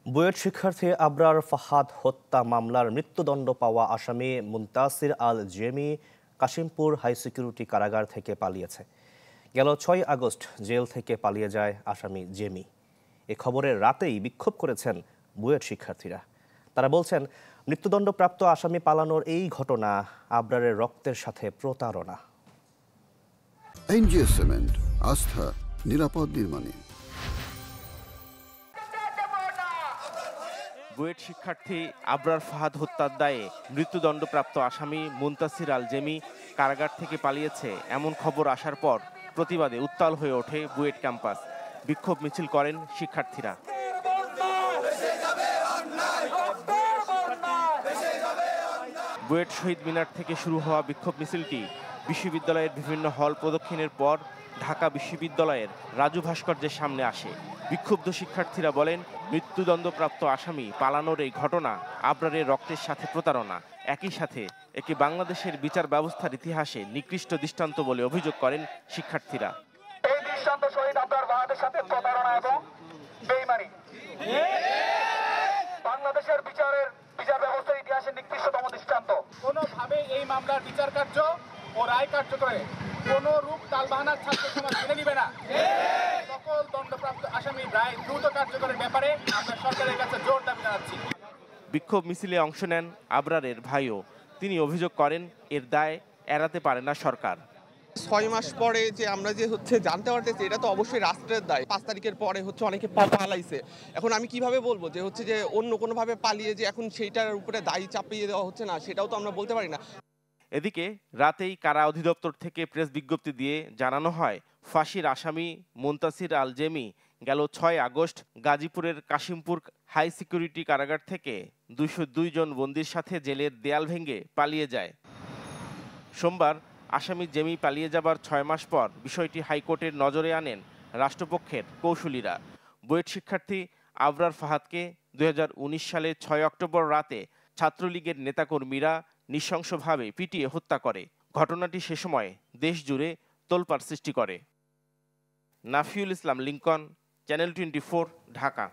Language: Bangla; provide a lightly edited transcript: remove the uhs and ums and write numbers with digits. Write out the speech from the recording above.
বুয়েট শিক্ষার্থী আবরার ফাহাদ হত্যা মামলার মৃত্যুদণ্ড পাওয়া আসামি মুনতাসির আল জেমি কাশিমপুর হাই সিকিউরিটি কারাগার থেকে পালিয়েছে। গেল ৬ আগস্ট জেল থেকে পালিয়ে যায় আসামি জেমি। এ খবরের রাতেই বিক্ষোভ করেছেন বুয়েট শিক্ষার্থীরা। তারা বলছেন, মৃত্যুদণ্ডপ্রাপ্ত আসামি পালানোর এই ঘটনা আবরারের রক্তের সাথে প্রতারণা। এনজিও সিমেন্ট, আস্থা নিরাপদ নির্মাণে। বুয়েট শিক্ষার্থী আবরার ফাহাদ হত্যার দায়ে মৃত্যুদণ্ডপ্রাপ্ত আসামি মুনতাসির আল জেমি কারাগার থেকে পালিয়েছে এমন খবর আসার পর প্রতিবাদে উত্তাল হয়ে ওঠে বুয়েট ক্যাম্পাস। বিক্ষোভ মিছিল করেন শিক্ষার্থীরা। বুয়েট শহীদ মিনার থেকে শুরু হওয়া বিক্ষোভ মিছিলটি বিশ্ববিদ্যালয়ের বিভিন্ন হল প্রদক্ষিণের পর ঢাকা বিশ্ববিদ্যালয়ের রাজু ভাস্কর্যের সামনে আসে। বিক্ষুব্ধ শিক্ষার্থীরা বলেন, মৃত্যুদণ্ডপ্রাপ্ত আসামি পালানোর এই ঘটনা আবরারের রক্তের সাথে প্রতারণা। একই সাথে একে বাংলাদেশের বিচার ব্যবস্থার ইতিহাসে নিকৃষ্ট দৃষ্টান্ত বলে অভিযোগ করেন শিক্ষার্থীরা। এই দৃষ্টান্ত শহীদ আবরার ফাহাদের সাথে প্রতারণা এবং বেঈমানি। বাংলাদেশের বিচার ব্যবস্থার ইতিহাসে নিকৃষ্টতম দৃষ্টান্ত। কোনোভাবে এই মামলার বিচার কার্য ও রায় কার্যকরে কোন রূপ টালবাহানার ছাত্র সমাজ মেনে নিবে না। সকল দণ্ডপ্রাপ্ত আসামির রায় দ্রুত কার্যকরের ব্যাপারে আমরা সরকারের কাছে জোর দাবি জানাচ্ছি। বিক্ষোভ মিছিলে অংশ নেন আবরারের ভাইও। তিনি অভিযোগ করেন, এর দায় এড়াতে পারে না সরকার। ৬ মাস পরে যে আমরা যে জানতে পারতেছি, এটা তো অবশ্যই রাষ্ট্রের দায়। ৫ তারিখের পরে অনেকে পালাইছে। এখন আমি কিভাবে বলবো যে অন্য কোনোভাবে পালিয়ে যে এখন সেইটার উপরে দায়ী চাপিয়ে দেওয়া হচ্ছে না, সেটাও তো আমরা বলতে পারি না। এদিকে রাতেই কারা অধিদপ্তর থেকে প্রেস বিজ্ঞপ্তি দিয়ে জানানো হয়, ফাঁসির আসামি মুনতাসির আল জেমি গেল ৬ আগস্ট গাজীপুরের কাশিমপুর হাই সিকিউরিটি কারাগার থেকে ২০২ জন বন্দীর সাথে জেলের দেয়াল ভেঙে পালিয়ে যায়। সোমবার আসামি জেমি পালিয়ে যাবার ৬ মাস পর বিষয়টি হাইকোর্টের নজরে আনেন রাষ্ট্রপক্ষের কৌঁসুলিরা। বুয়েট শিক্ষার্থী আবরার ফাহাদকে ২০১৯ সালে ৬ অক্টোবর রাতে ছাত্রলীগের নেতাকর্মীরা নৃশংসভাবে পিটিয়ে হত্যা করে। ঘটনাটি সে সময় দেশ জুড়ে তোলপাড় সৃষ্টি করে। নাফিউল ইসলাম লিংকন, চ্যানেল 24, ঢাকা।